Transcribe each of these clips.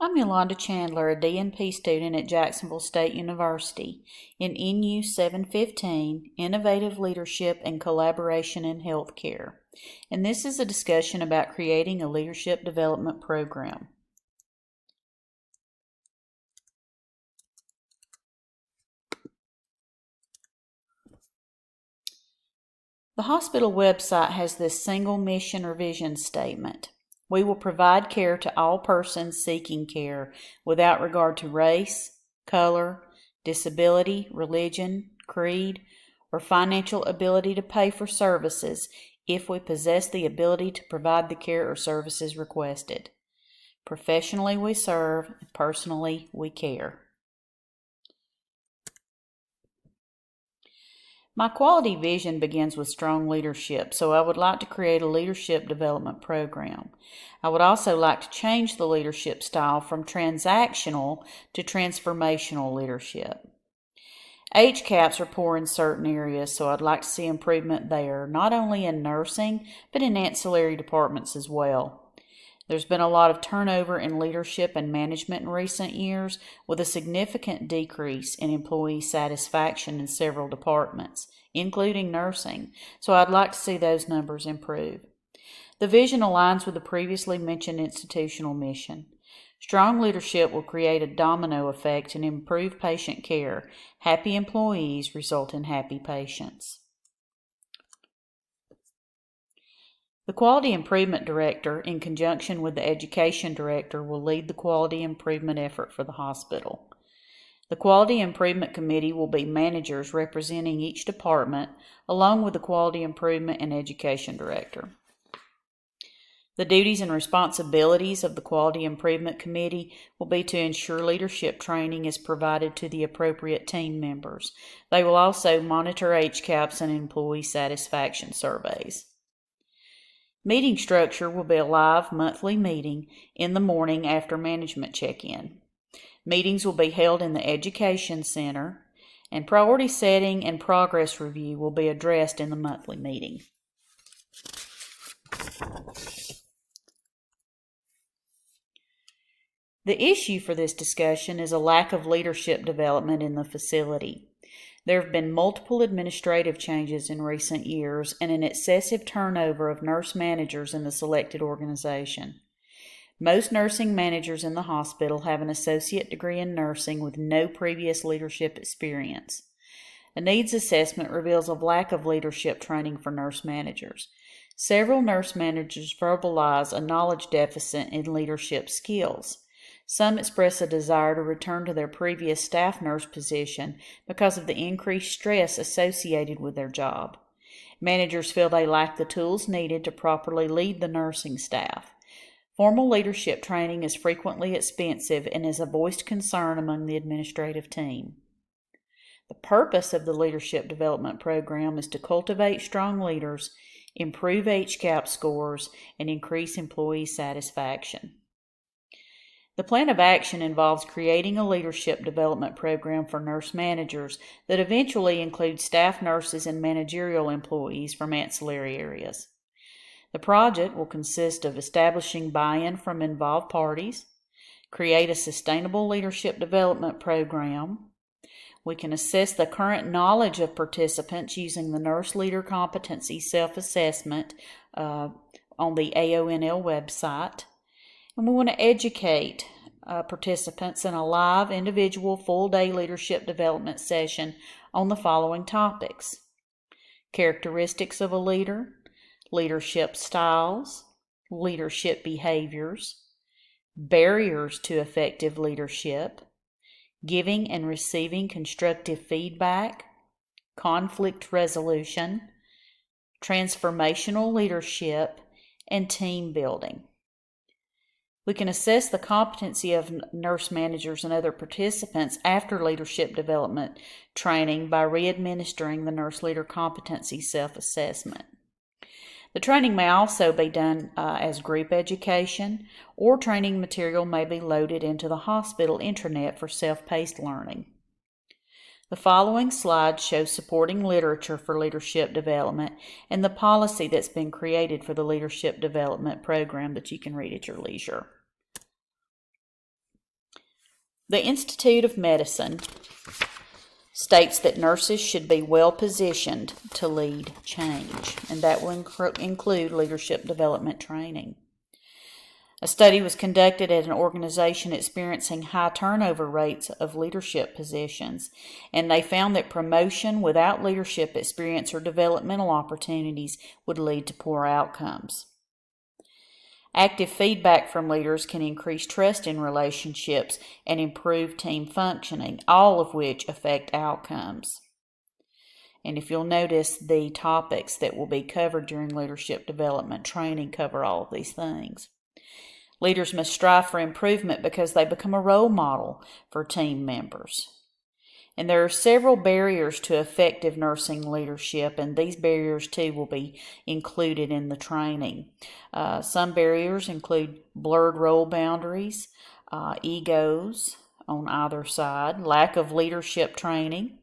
I'm Yolanda Chandler, a DNP student at Jacksonville State University in NU 715, Innovative Leadership and Collaboration in Healthcare. And this is a discussion about creating a leadership development program. The hospital website has this single mission or vision statement. We will provide care to all persons seeking care without regard to race, color, disability, religion, creed, or financial ability to pay for services if we possess the ability to provide the care or services requested. Professionally we serve, personally we care. My quality vision begins with strong leadership, so I would like to create a leadership development program. I would also like to change the leadership style from transactional to transformational leadership. HCAHPS are poor in certain areas, so I'd like to see improvement there, not only in nursing, but in ancillary departments as well. There's been a lot of turnover in leadership and management in recent years, with a significant decrease in employee satisfaction in several departments, including nursing, so I'd like to see those numbers improve. The vision aligns with the previously mentioned institutional mission. Strong leadership will create a domino effect and improve patient care. Happy employees result in happy patients. The Quality Improvement Director, in conjunction with the Education Director, will lead the quality improvement effort for the hospital. The Quality Improvement Committee will be managers representing each department, along with the Quality Improvement and Education Director. The duties and responsibilities of the Quality Improvement Committee will be to ensure leadership training is provided to the appropriate team members. They will also monitor HCAHPS and employee satisfaction surveys. Meeting structure will be a live monthly meeting in the morning after management check-in. Meetings will be held in the Education Center, and priority setting and progress review will be addressed in the monthly meeting. The issue for this discussion is a lack of leadership development in the facility. There have been multiple administrative changes in recent years and an excessive turnover of nurse managers in the selected organization. Most nursing managers in the hospital have an associate degree in nursing with no previous leadership experience. A needs assessment reveals a lack of leadership training for nurse managers. Several nurse managers verbalize a knowledge deficit in leadership skills. Some express a desire to return to their previous staff nurse position because of the increased stress associated with their job. Managers feel they lack the tools needed to properly lead the nursing staff. Formal leadership training is frequently expensive and is a voiced concern among the administrative team. The purpose of the Leadership Development Program is to cultivate strong leaders, improve HCAHPS scores, and increase employee satisfaction. The plan of action involves creating a leadership development program for nurse managers that eventually includes staff nurses and managerial employees from ancillary areas. The project will consist of establishing buy-in from involved parties, create a sustainable leadership development program. We can assess the current knowledge of participants using the Nurse Leader Competency Self-Assessment on the AONL website. And we want to educate participants in a live individual full-day leadership development session on the following topics: characteristics of a leader, leadership styles, leadership behaviors, barriers to effective leadership, giving and receiving constructive feedback, conflict resolution, transformational leadership, and team building. We can assess the competency of nurse managers and other participants after leadership development training by re-administering the Nurse Leader Competency Self-Assessment. The training may also be done as group education, or training material may be loaded into the hospital intranet for self-paced learning. The following slides show supporting literature for leadership development and the policy that's been created for the leadership development program that you can read at your leisure. The Institute of Medicine states that nurses should be well positioned to lead change, and that will include leadership development training. A study was conducted at an organization experiencing high turnover rates of leadership positions, and they found that promotion without leadership experience or developmental opportunities would lead to poor outcomes. Active feedback from leaders can increase trust in relationships and improve team functioning, all of which affect outcomes. And if you'll notice, the topics that will be covered during leadership development training cover all of these things. Leaders must strive for improvement because they become a role model for team members. And there are several barriers to effective nursing leadership, and these barriers too will be included in the training. Some barriers include blurred role boundaries, egos on either side, lack of leadership training,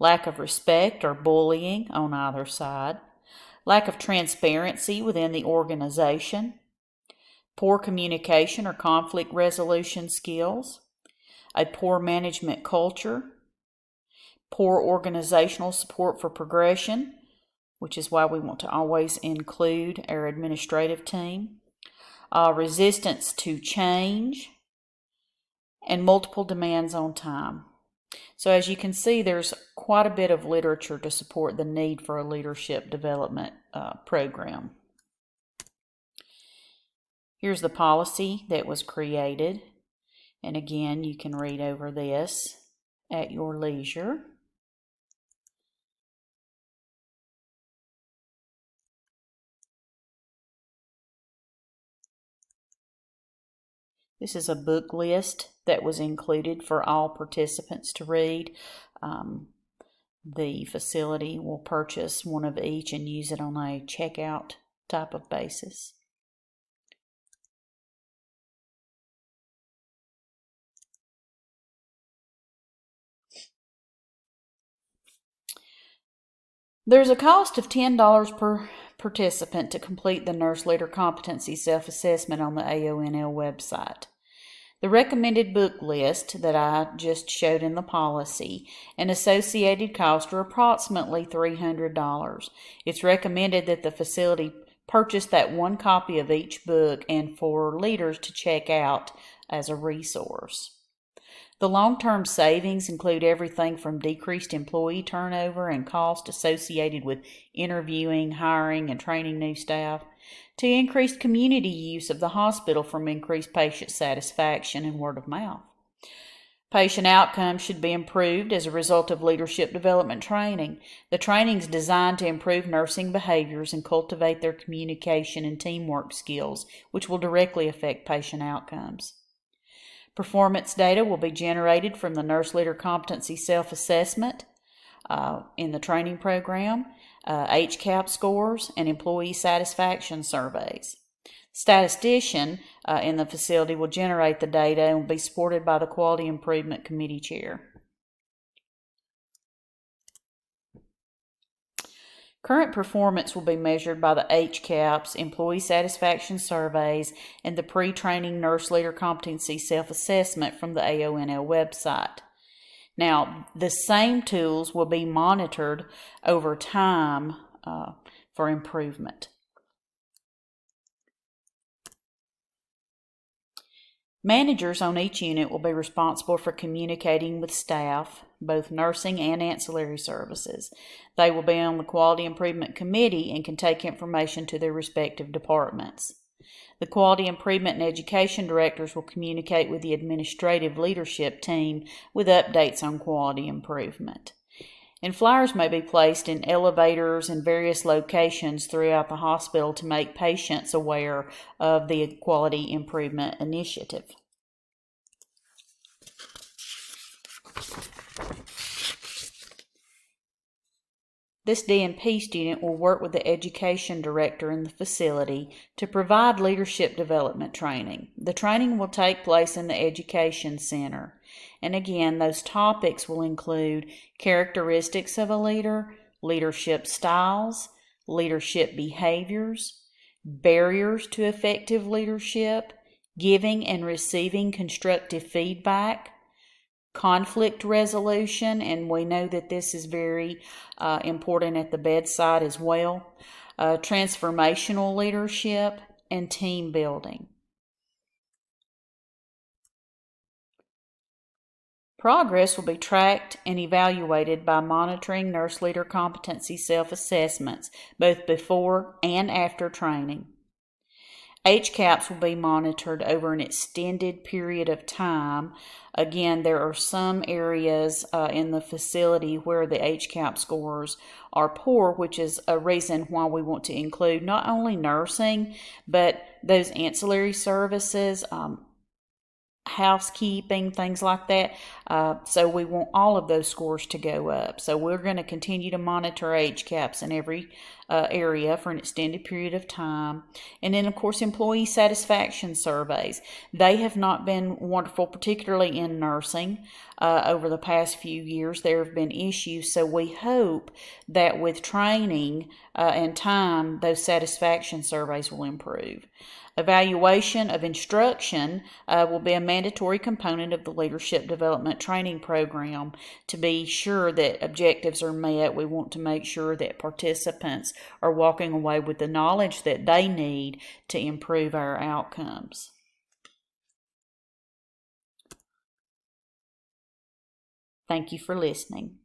lack of respect or bullying on either side, lack of transparency within the organization, poor communication or conflict resolution skills, a poor management culture, poor organizational support for progression, which is why we want to always include our administrative team, resistance to change, and multiple demands on time. So as you can see, there's quite a bit of literature to support the need for a leadership development program. Here's the policy that was created, and again, you can read over this at your leisure. This is a book list that was included for all participants to read. The facility will purchase one of each and use it on a checkout type of basis. There's a cost of $10 per participant to complete the Nurse Leader Competency Self-Assessment on the AONL website. The recommended book list that I just showed in the policy and associated costs are approximately $300. It's recommended that the facility purchase that one copy of each book and for leaders to check out as a resource. The long-term savings include everything from decreased employee turnover and cost associated with interviewing, hiring, and training new staff, to increased community use of the hospital from increased patient satisfaction and word of mouth. Patient outcomes should be improved as a result of leadership development training. The training is designed to improve nursing behaviors and cultivate their communication and teamwork skills, which will directly affect patient outcomes. Performance data will be generated from the Nurse Leader Competency Self-Assessment in the training program, HCAHPS scores, and employee satisfaction surveys. Statistician in the facility will generate the data and will be supported by the Quality Improvement Committee Chair. Current performance will be measured by the HCAHPS, employee satisfaction surveys, and the pre-training Nurse Leader Competency Self-Assessment from the AONL website. Now, the same tools will be monitored over time for improvement. Managers on each unit will be responsible for communicating with staff, both nursing and ancillary services. They will be on the Quality Improvement Committee and can take information to their respective departments. The Quality Improvement and Education Directors will communicate with the administrative leadership team with updates on quality improvement. And flyers may be placed in elevators and various locations throughout the hospital to make patients aware of the Quality Improvement Initiative. This D&P student will work with the education director in the facility to provide leadership development training. The training will take place in the education center. And again, those topics will include characteristics of a leader, leadership styles, leadership behaviors, barriers to effective leadership, giving and receiving constructive feedback, conflict resolution, and we know that this is very important at the bedside as well, transformational leadership, and team building. Progress will be tracked and evaluated by monitoring nurse leader competency self-assessments, both before and after training. HCAHPS will be monitored over an extended period of time. Again, there are some areas in the facility where the HCAHPS scores are poor, which is a reason why we want to include not only nursing, but those ancillary services, housekeeping, things like that. So we want all of those scores to go up. So we're going to continue to monitor HCAHPS in every area for an extended period of time. And then, of course, employee satisfaction surveys. They have not been wonderful, particularly in nursing. Over the past few years, there have been issues. So we hope that with training and time, those satisfaction surveys will improve. Evaluation of instruction will be a mandatory component of the leadership development training program. To be sure that objectives are met, we want to make sure that participants are walking away with the knowledge that they need to improve our outcomes. Thank you for listening.